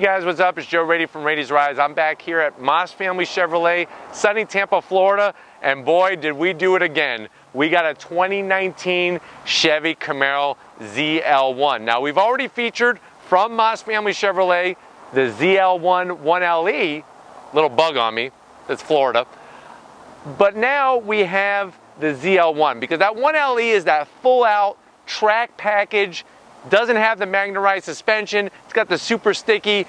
guys, what's up? It's Joe Rady from Rady's Rides. I'm back here at Moss Family Chevrolet, sunny Tampa, Florida, and boy, did we do it again. We got a 2019 Chevy Camaro ZL1. Now, we've already featured from Moss Family Chevrolet the ZL1 1LE, little bug on me, that's Florida. But now we have the ZL1 because that 1LE is that full-out track package. Doesn't have the Magna ride suspension. It's got the super sticky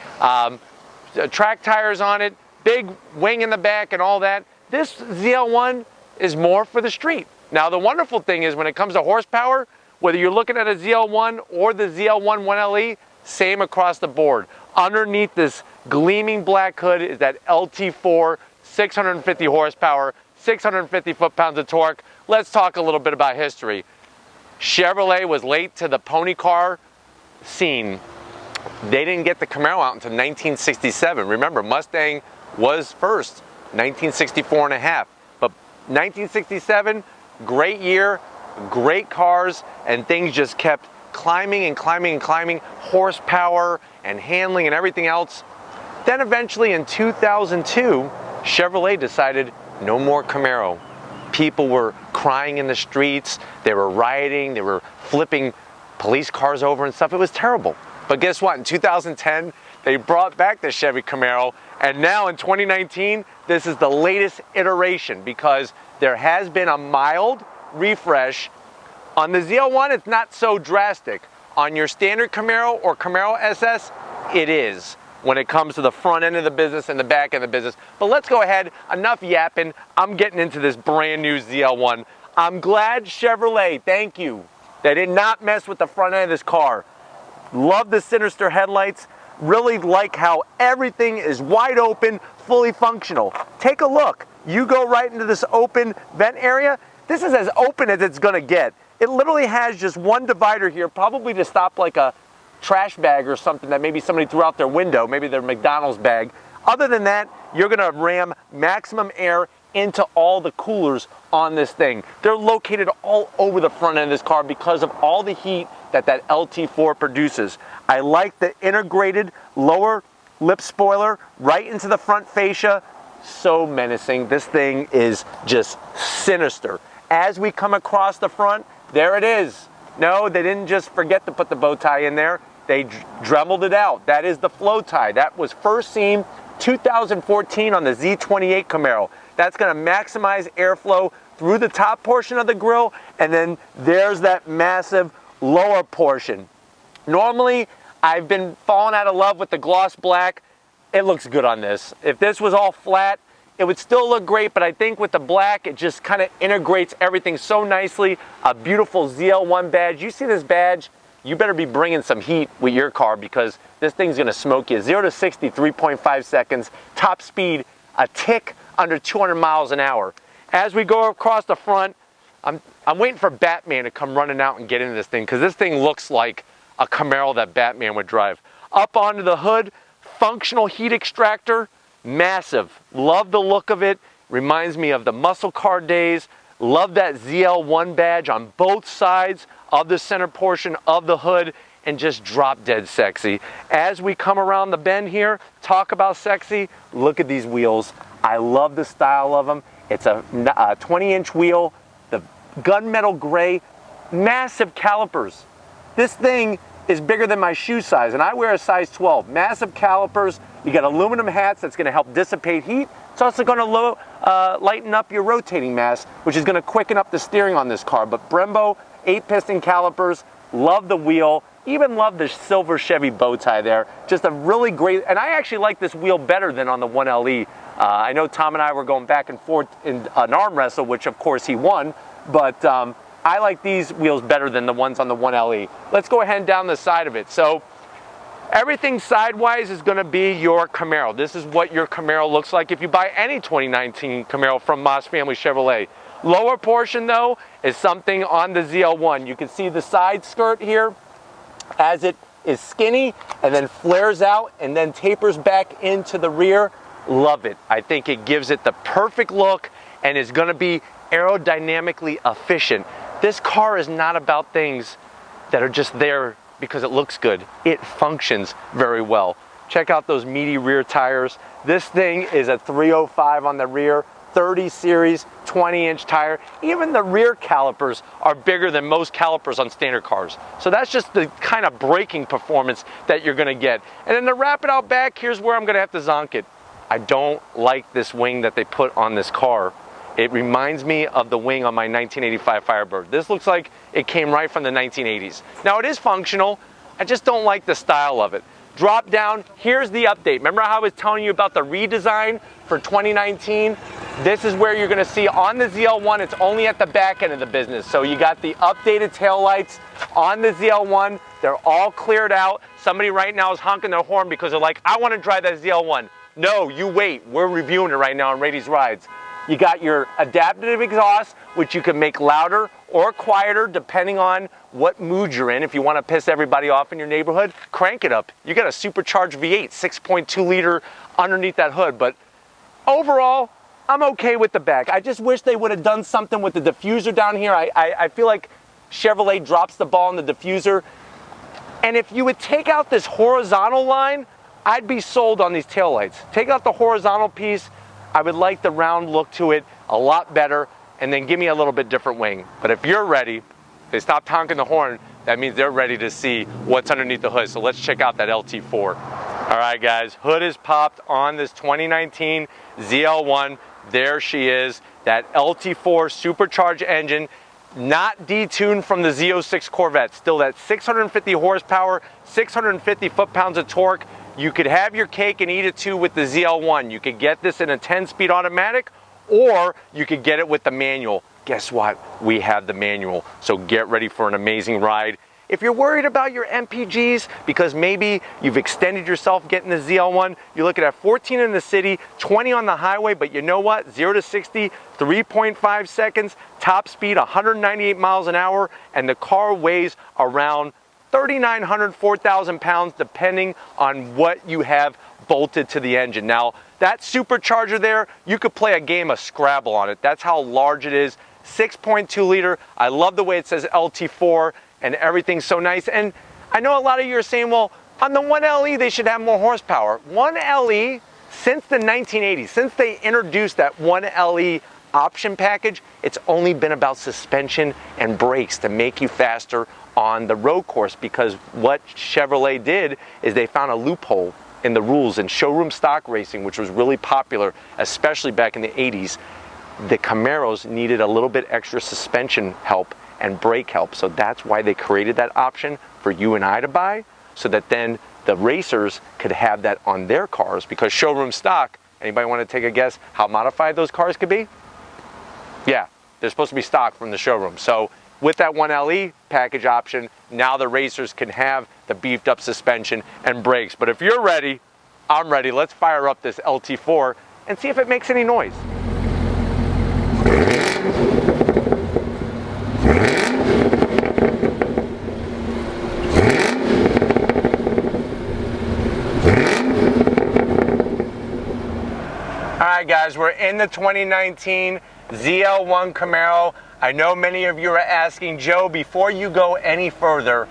track tires on it, big wing in the back and all that. This ZL1 is more for the street. Now the wonderful thing is when it comes to horsepower, whether you're looking at a ZL1 or the ZL1 1LE, same across the board. Underneath this gleaming black hood is that LT4 650 horsepower, 650 foot-pounds of torque. Let's talk a little bit about history. Chevrolet was late to the pony car scene. They didn't get the Camaro out until 1967. Remember, Mustang was first, 1964 and a half. But 1967, great year, great cars, and things just kept climbing and climbing and climbing, horsepower and handling and everything else. Then eventually in 2002, Chevrolet decided no more Camaro. People were crying in the streets, they were rioting, they were flipping police cars over and stuff. It was terrible. But guess what? In 2010, they brought back the Chevy Camaro, and now in 2019, this is the latest iteration because there has been a mild refresh. On the ZL1, it's not so drastic. On your standard Camaro or Camaro SS, it is when it comes to the front end of the business and the back end of the business. But let's go ahead, enough yapping. I'm getting into this brand new ZL1. I'm glad Chevrolet, thank you. They did not mess with the front end of this car. Love the sinister headlights. Really like how everything is wide open, fully functional. Take a look. You go right into this open vent area. This is as open as it's gonna get. It literally has just one divider here, probably to stop like a trash bag or something that maybe somebody threw out their window, maybe their McDonald's bag. Other than that, you're gonna ram maximum air into all the coolers on this thing. They're located all over the front end of this car because of all the heat that LT4 produces. I like the integrated lower lip spoiler right into the front fascia. So menacing. This thing is just sinister. As we come across the front, there it is. No, they didn't just forget to put the bow tie in there. They dremeled it out. That is the flow tie. That was first seen 2014 on the Z28 Camaro. That's going to maximize airflow through the top portion of the grille, and then there's that massive lower portion. Normally, I've been falling out of love with the gloss black. It looks good on this. If this was all flat, it would still look great, but I think with the black, it just kind of integrates everything so nicely. A beautiful ZL1 badge. You see this badge? You better be bringing some heat with your car because this thing's gonna smoke you. 0 to 60, 3.5 seconds. Top speed, a tick under 200 miles an hour. As we go across the front, I'm waiting for Batman to come running out and get into this thing because this thing looks like a Camaro that Batman would drive. Up onto the hood, functional heat extractor, massive. Love the look of it. Reminds me of the muscle car days. Love that ZL1 badge on both sides of the center portion of the hood and just drop dead sexy. As we come around the bend here, talk about sexy, look at these wheels. I love the style of them. It's a 20-inch wheel, the gunmetal gray, massive calipers. This thing is bigger than my shoe size, and I wear a size 12. Massive calipers. You got aluminum hats that's going to help dissipate heat. It's also going to lighten up your rotating mass, which is going to quicken up the steering on this car. But Brembo 8-piston calipers, love the wheel. Even love the silver Chevy bow tie there. Just a really great, and I actually like this wheel better than on the 1LE. I know Tom and I were going back and forth in an arm wrestle, which of course he won, but I like these wheels better than the ones on the 1LE. Let's go ahead and down the side of it. So everything sidewise is going to be your Camaro. This is what your Camaro looks like if you buy any 2019 Camaro from Moss Family Chevrolet. Lower portion though is something on the ZL1. You can see the side skirt here as it is skinny and then flares out and then tapers back into the rear. Love it. I think it gives it the perfect look and is going to be aerodynamically efficient. This car is not about things that are just there because it looks good. It functions very well. Check out those meaty rear tires. This thing is a 305 on the rear, 30 series, 20-inch tire. Even the rear calipers are bigger than most calipers on standard cars. So that's just the kind of braking performance that you're gonna get. And then to wrap it out back, here's where I'm gonna have to zonk it. I don't like this wing that they put on this car. It reminds me of the wing on my 1985 Firebird. This looks like it came right from the 1980s. Now it is functional, I just don't like the style of it. Drop down, here's the update. Remember how I was telling you about the redesign for 2019? This is where you're gonna see on the ZL1, it's only at the back end of the business. So you got the updated taillights on the ZL1. They're all cleared out. Somebody right now is honking their horn because they're like, I wanna drive that ZL1. No, you wait, we're reviewing it right now on Rady's Rides. You got your adaptive exhaust, which you can make louder or quieter depending on what mood you're in. If you want to piss everybody off in your neighborhood, crank it up. You got a supercharged V8, 6.2 liter underneath that hood. But overall, I'm okay with the back. I just wish they would have done something with the diffuser down here. I feel like Chevrolet drops the ball in the diffuser. And if you would take out this horizontal line, I'd be sold on these taillights. Take out the horizontal piece. I would like the round look to it a lot better, and then give me a little bit different wing. But if you're ready, they stopped honking the horn, that means they're ready to see what's underneath the hood. So let's check out that LT4. All right, guys, hood is popped on this 2019 ZL1. There she is, that LT4 supercharged engine, not detuned from the Z06 Corvette. Still that 650 horsepower, 650 foot-pounds of torque. You could have your cake and eat it too with the ZL1. You could get this in a 10-speed automatic, or you could get it with the manual. Guess what? We have the manual, so get ready for an amazing ride. If you're worried about your MPGs, because maybe you've extended yourself getting the ZL1, you're looking at 14 in the city, 20 on the highway, but you know what? 0 to 60, 3.5 seconds, top speed 198 miles an hour, and the car weighs around 3,900, 4,000 pounds, depending on what you have bolted to the engine. Now, that supercharger there, you could play a game of Scrabble on it. That's how large it is. 6.2 liter. I love the way it says LT4 and everything's so nice. And I know a lot of you are saying, well, on the 1LE, they should have more horsepower. 1LE, since the 1980s, since they introduced that 1LE option package, it's only been about suspension and brakes to make you faster on the road course, because what Chevrolet did is they found a loophole in the rules in showroom stock racing, which was really popular, especially back in the 80s. The Camaros needed a little bit extra suspension help and brake help, so that's why they created that option for you and I to buy, so that then the racers could have that on their cars, because showroom stock, anybody want to take a guess how modified those cars could be? Yeah, they're supposed to be stock from the showroom. So with that 1LE package option, now the racers can have the beefed up suspension and brakes. But if you're ready, I'm ready. Let's fire up this LT4 and see if it makes any noise. All right, guys, we're in the 2019 ZL1 Camaro. I know many of you are asking, Joe, before you go any further,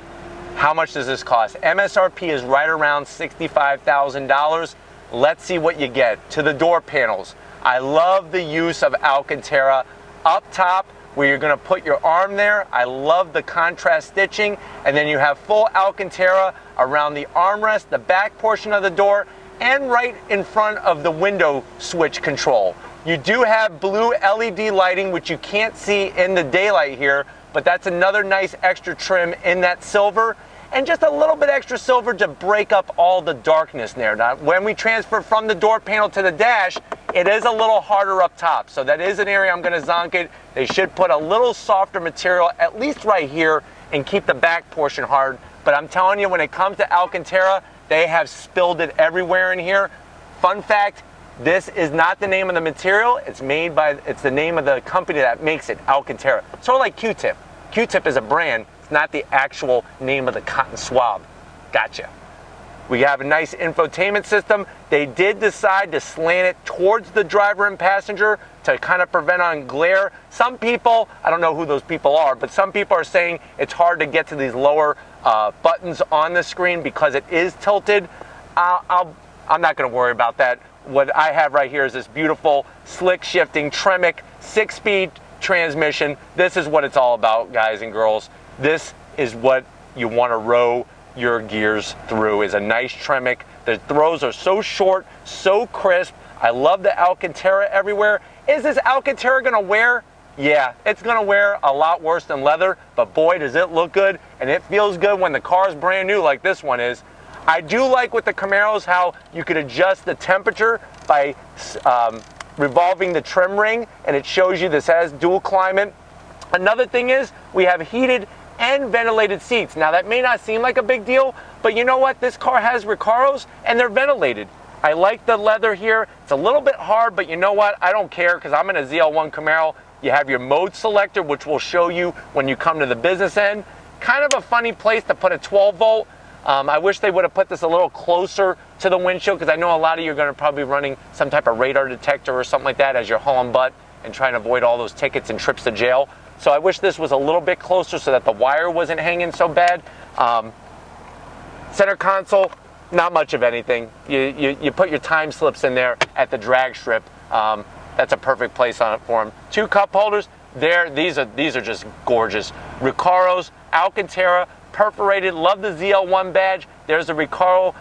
how much does this cost? MSRP is right around $65,000. Let's see what you get. To the door panels, I love the use of Alcantara. Up top, where you're gonna put your arm there, I love the contrast stitching, and then you have full Alcantara around the armrest, the back portion of the door, and right in front of the window switch control. You do have blue LED lighting, which you can't see in the daylight here, but that's another nice extra trim in that silver, and just a little bit extra silver to break up all the darkness there. Now, when we transfer from the door panel to the dash, it is a little harder up top, so that is an area I'm gonna zonk it. They should put a little softer material, at least right here, and keep the back portion hard. But I'm telling you, when it comes to Alcantara, they have spilled it everywhere in here. Fun fact, this is not the name of the material. It's the name of the company that makes it, Alcantara. Sort of like Q-Tip. Q-Tip is a brand. It's not the actual name of the cotton swab. Gotcha. We have a nice infotainment system. They did decide to slant it towards the driver and passenger to kind of prevent on glare. Some people, I don't know who those people are, but some people are saying it's hard to get to these lower buttons on the screen because it is tilted. I'm not going to worry about that. What I have right here is this beautiful slick shifting Tremec 6-speed transmission. This is what it's all about, guys and girls. This is what you want to row your gears through, is a nice Tremec. The throws are so short, so crisp. I love the Alcantara everywhere. Is this Alcantara going to wear? Yeah, it's going to wear a lot worse than leather, but boy, does it look good, and it feels good when the car is brand new like this one is. I do like with the Camaros how you could adjust the temperature by revolving the trim ring, and it shows you this has dual climate. Another thing is we have heated and ventilated seats. Now that may not seem like a big deal, but you know what? This car has Recarros and they're ventilated. I like the leather here. It's a little bit hard, but you know what? I don't care because I'm in a ZL1 Camaro. You have your mode selector, which will show you when you come to the business end. Kind of a funny place to put a 12 volt. I wish they would have put this a little closer to the windshield because I know a lot of you are going to probably be running some type of radar detector or something like that as you're hauling butt and trying to avoid all those tickets and trips to jail. So I wish this was a little bit closer so that the wire wasn't hanging so bad. Center console, not much of anything. You put your time slips in there at the drag strip. That's a perfect place on it for them. 2 cup holders. These are just gorgeous. Recarros, Alcantara, perforated. Love the ZL1 badge. There's the Recarro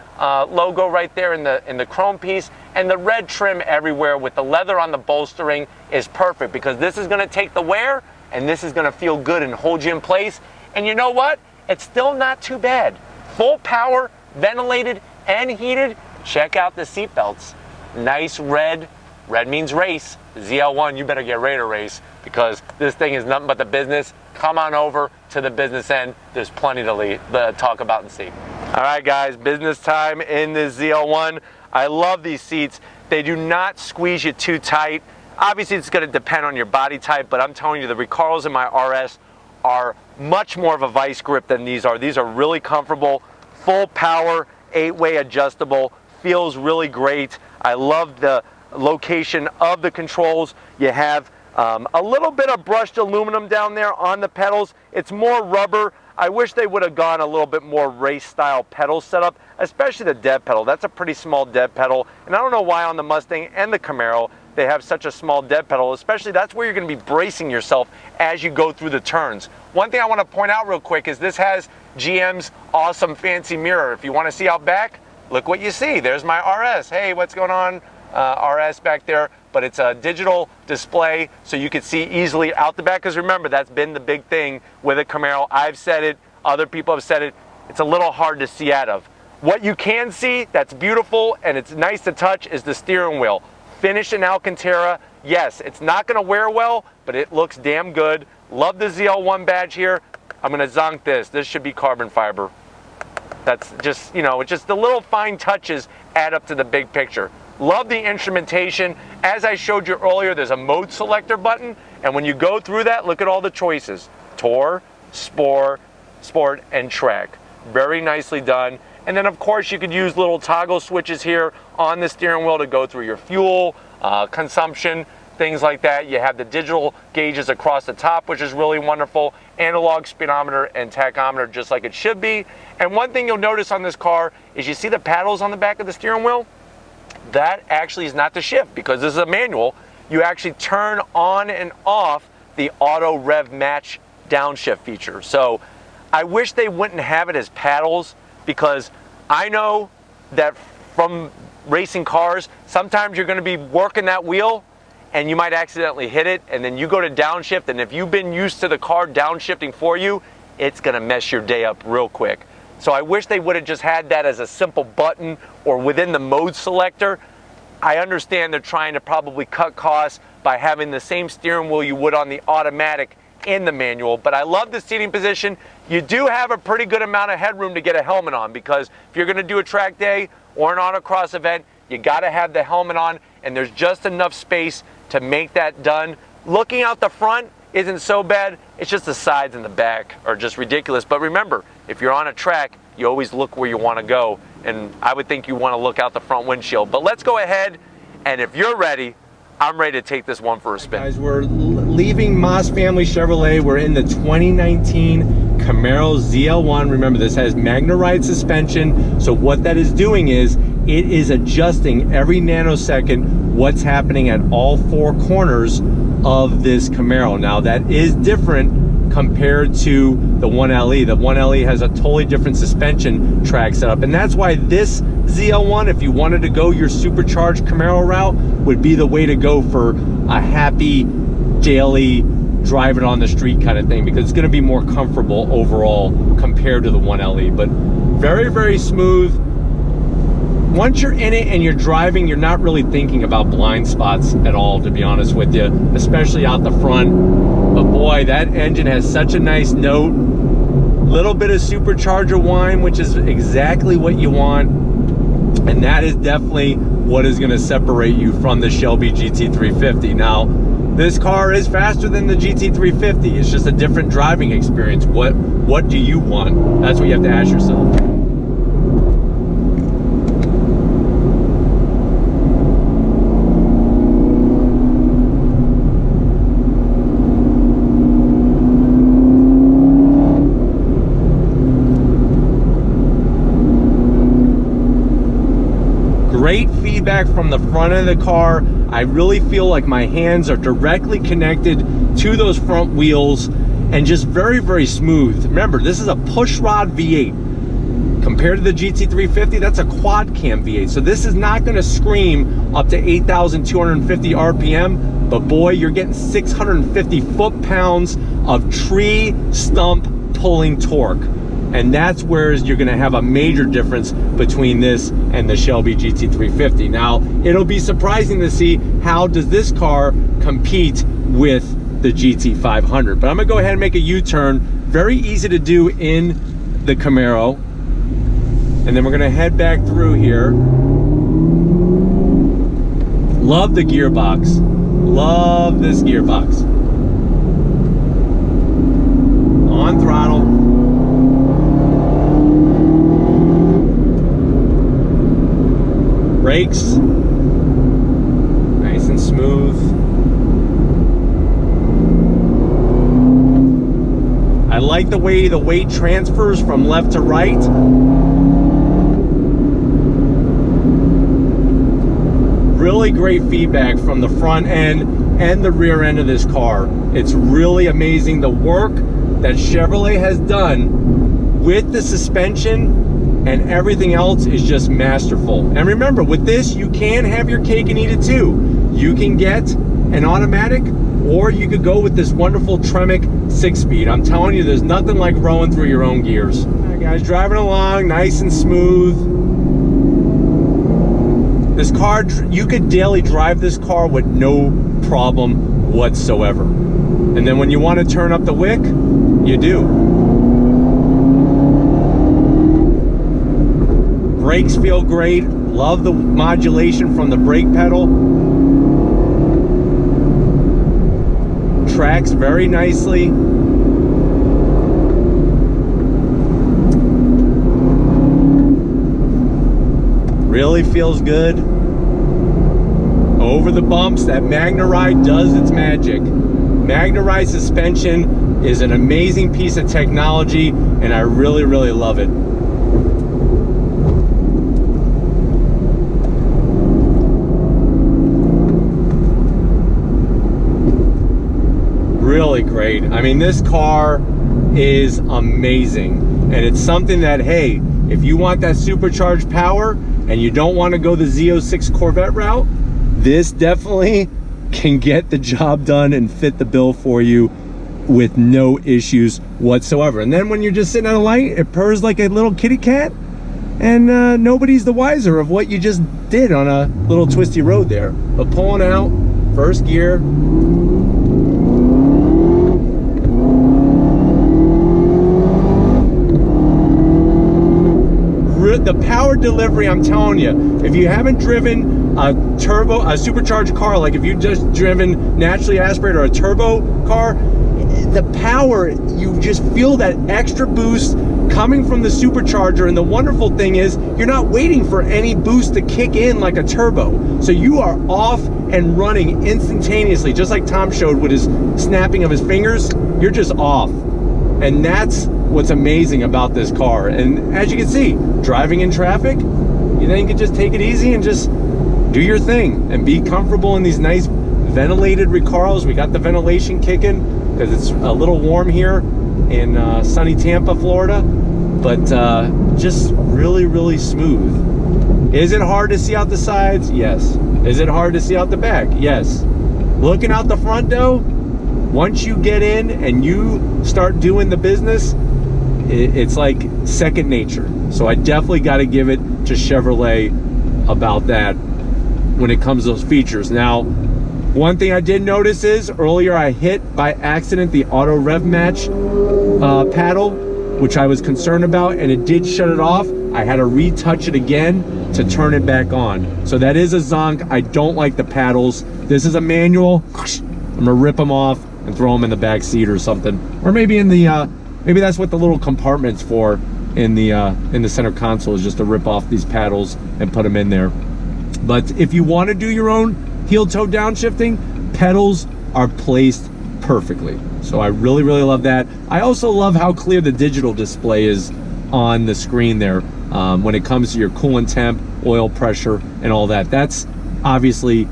logo right there in the chrome piece, and the red trim everywhere with the leather on the bolstering is perfect because this is going to take the wear and this is going to feel good and hold you in place. And you know what? It's still not too bad. Full power, ventilated and heated. Check out the seat belts. Nice red. Red means race. ZL1, you better get ready to race because this thing is nothing but the business. Come on over to the business end. There's plenty to talk about and see. All right, guys, business time in this ZL1. I love these seats. They do not squeeze you too tight. Obviously, it's going to depend on your body type, but I'm telling you, the Recarros in my RS are much more of a vice grip than these are. These are really comfortable, full power, 8-way adjustable, feels really great. I love the location of the controls. You have a little bit of brushed aluminum down there on the pedals. It's more rubber. I wish they would have gone a little bit more race style pedal setup, especially the dev pedal. That's a pretty small dev pedal, and I don't know why on the Mustang and the Camaro they have such a small dev pedal, especially that's where you're going to be bracing yourself as you go through the turns. One thing I want to point out real quick is this has GM's awesome fancy mirror. If you want to see out back, look what you see. There's my RS. Hey, what's going on? RS back there, but it's a digital display so you can see easily out the back, because remember, that's been the big thing with a Camaro. I've said it, other people have said it, it's a little hard to see out of. What you can see that's beautiful and it's nice to touch is the steering wheel. Finished in Alcantara. Yes, it's not going to wear well, but it looks damn good. Love the ZL1 badge here. I'm going to zonk this. This should be carbon fiber. That's just, it's just the little fine touches add up to the big picture. Love the instrumentation. As I showed you earlier, there's a mode selector button, and when you go through that, look at all the choices. Tour, Sport, and Track. Very nicely done. And then of course you could use little toggle switches here on the steering wheel to go through your fuel, consumption, things like that. You have the digital gauges across the top, which is really wonderful. Analog speedometer and tachometer, just like it should be. And one thing you'll notice on this car is you see the paddles on the back of the steering wheel? That actually is not the shift, because this is a manual. You actually turn on and off the auto rev match downshift feature. So I wish they wouldn't have it as paddles, because I know that from racing cars, sometimes you're going to be working that wheel and you might accidentally hit it, and then you go to downshift, and if you've been used to the car downshifting for you, it's going to mess your day up real quick. So I wish they would have just had that as a simple button or within the mode selector. I understand they're trying to probably cut costs by having the same steering wheel you would on the automatic in the manual, but I love the seating position. You do have a pretty good amount of headroom to get a helmet on, because if you're going to do a track day or an autocross event, you got to have the helmet on, and there's just enough space to make that done. Looking out the front isn't so bad. It's just the sides and the back are just ridiculous. But remember, if you're on a track, you always look where you want to go, and I would think you want to look out the front windshield. But let's go ahead, and if you're ready, I'm ready to take this one for a spin. Guys, we're leaving Moss Family Chevrolet. We're in the 2019 Camaro ZL1. Remember, this has Magna ride suspension. So what that is doing is it is adjusting every nanosecond what's happening at all four corners of this Camaro. Now that is different compared to the 1LE. The 1LE has a totally different suspension track setup, and that's why this ZL1, if you wanted to go your supercharged Camaro route, would be the way to go for a happy daily drive it on the street kind of thing, because it's going to be more comfortable overall compared to the 1LE. But very, very smooth. Once you're in it and you're driving, you're not really thinking about blind spots at all, to be honest with you, especially out the front. But boy, that engine has such a nice note. Little bit of supercharger whine, which is exactly what you want. And that is definitely what is going to separate you from the Shelby GT350. Now, this car is faster than the GT350. It's just a different driving experience. What do you want? That's what you have to ask yourself. Great feedback from the front of the car. I really feel like my hands are directly connected to those front wheels and just very, very smooth. Remember, this is a pushrod V8. Compared to the GT350, that's a quad cam V8. So this is not gonna scream up to 8,250 RPM, but boy, you're getting 650 foot-pounds of tree stump pulling torque. And that's where you're gonna have a major difference between this and the Shelby GT350. Now, it'll be surprising to see how does this car compete with the GT500. But I'm gonna go ahead and make a U-turn. Very easy to do in the Camaro. And then we're gonna head back through here. Love the gearbox. Love this gearbox. On throttle. Brakes, nice and smooth. I like the way the weight transfers from left to right. Really great feedback from the front end and the rear end of this car. It's really amazing the work that Chevrolet has done with the suspension, and everything else is just masterful. And remember, with this, you can have your cake and eat it too. You can get an automatic, or you could go with this wonderful Tremec 6-speed. I'm telling you, there's nothing like rowing through your own gears. All right, guys, driving along nice and smooth. This car, you could daily drive this car with no problem whatsoever. And then when you want to turn up the wick, you do. Brakes feel great. Love the modulation from the brake pedal. Tracks very nicely. Really feels good. Over the bumps, that Magna ride does its magic. Magna ride suspension is an amazing piece of technology, and I really, really love it. Really great. I mean, this car is amazing, and it's something that, hey, if you want that supercharged power and you don't want to go the Z06 Corvette route, this definitely can get the job done and fit the bill for you with no issues whatsoever. And then when you're just sitting at a light, it purrs like a little kitty cat, and nobody's the wiser of what you just did on a little twisty road there. But pulling out, first gear, the power delivery, I'm telling you, if you haven't driven a supercharged car, like if you've just driven naturally aspirated or a turbo car, the power, you just feel that extra boost coming from the supercharger. And the wonderful thing is, you're not waiting for any boost to kick in like a turbo. So you are off and running instantaneously, just like Tom showed with his snapping of his fingers. You're just off. And that's what's amazing about this car. And as you can see, driving in traffic, you then can just take it easy and just do your thing and be comfortable in these nice ventilated Recarros. We got the ventilation kicking because it's a little warm here in sunny Tampa, Florida, but just really, really smooth. Is it hard to see out the sides? Yes. Is it hard to see out the back? Yes. Looking out the front though, once you get in and you start doing the business, it's like second nature. So I definitely got to give it to Chevrolet about that when it comes to those features. Now, one thing I did notice is earlier I hit by accident the auto rev match paddle, which I was concerned about, and it did shut it off. I had to retouch it again to turn it back on. So that is a zonk. I don't like the paddles. This is a manual. I'm gonna rip them off and throw them in the back seat or something, or maybe in the maybe that's what the little compartment's for in the center console, is just to rip off these paddles and put them in there. But if you want to do your own heel toe downshifting, pedals are placed perfectly. So I really, really love that. I also love how clear the digital display is on the screen there when it comes to your coolant temp, oil pressure, and all that. That's obviously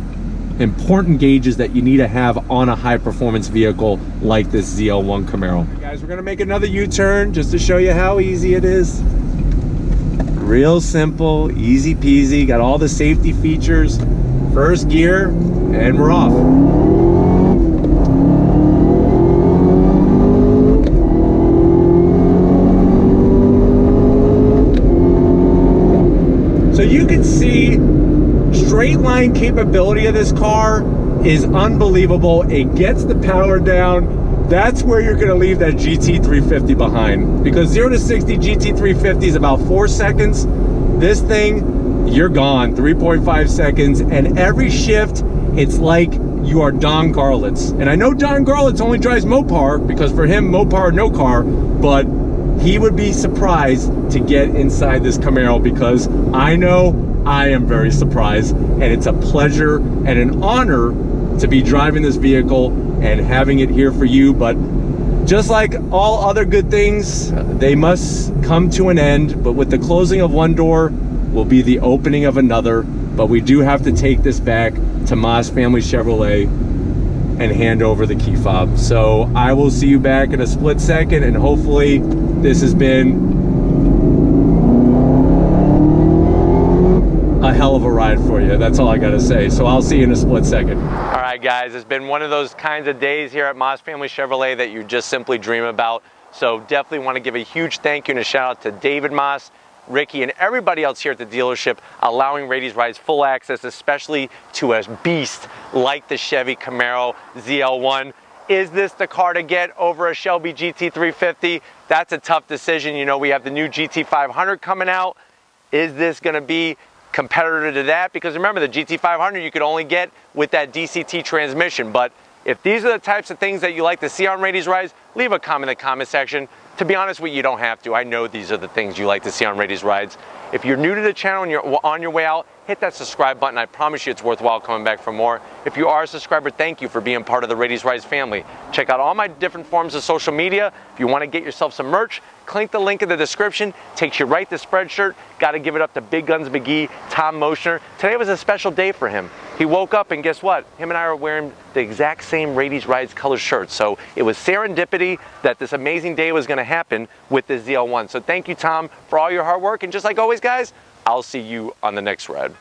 important gauges that you need to have on a high performance vehicle like this ZL1 Camaro. Right, guys, we're gonna make another U-turn just to show you how easy it is. Real simple, easy peasy, got all the safety features. First gear, and we're off. So you can see straight line capability of this car is unbelievable. It gets the power down. That's where you're gonna leave that GT350 behind, because 0 to 60 GT350 is about 4 seconds. This thing, you're gone, 3.5 seconds, and every shift, it's like you are Don Garlitz. And I know Don Garlitz only drives Mopar, because for him, Mopar, no car, but he would be surprised to get inside this Camaro, because I know I am very surprised, and it's a pleasure and an honor to be driving this vehicle and having it here for you. But just like all other good things, they must come to an end. But with the closing of one door will be the opening of another. But we do have to take this back to Moss Family Chevrolet and hand over the key fob. So I will see you back in a split second, and hopefully this has been a hell of a ride for you. That's all I gotta say. So I'll see you in a split second. All right, guys, it's been one of those kinds of days here at Moss Family Chevrolet that you just simply dream about. So definitely want to give a huge thank you and a shout out to David Moss, Ricky, and everybody else here at the dealership, allowing Rady's Rides full access, especially to a beast like the Chevy Camaro ZL1. Is this the car to get over a Shelby GT350? That's a tough decision. You know, we have the new GT500 coming out. Is this going to be competitor to that? Because remember, the GT500 you could only get with that DCT transmission. But if these are the types of things that you like to see on Rady's Rides, leave a comment in the comment section. To be honest with you, you don't have to. I know these are the things you like to see on Rady's Rides. If you're new to the channel and you're on your way out, hit that subscribe button. I promise you it's worthwhile coming back for more. If you are a subscriber, thank you for being part of the Rady's Rides family. Check out all my different forms of social media. If you want to get yourself some merch, click the link in the description. Takes you right to Spreadshirt. Got to give it up to Big Guns McGee, Tom Moschner. Today was a special day for him. He woke up and guess what? Him and I are wearing the exact same Rady's Rides color shirts. So it was serendipity that this amazing day was going to happen with the ZL1. So thank you, Tom, for all your hard work. And just like always, guys, I'll see you on the next ride.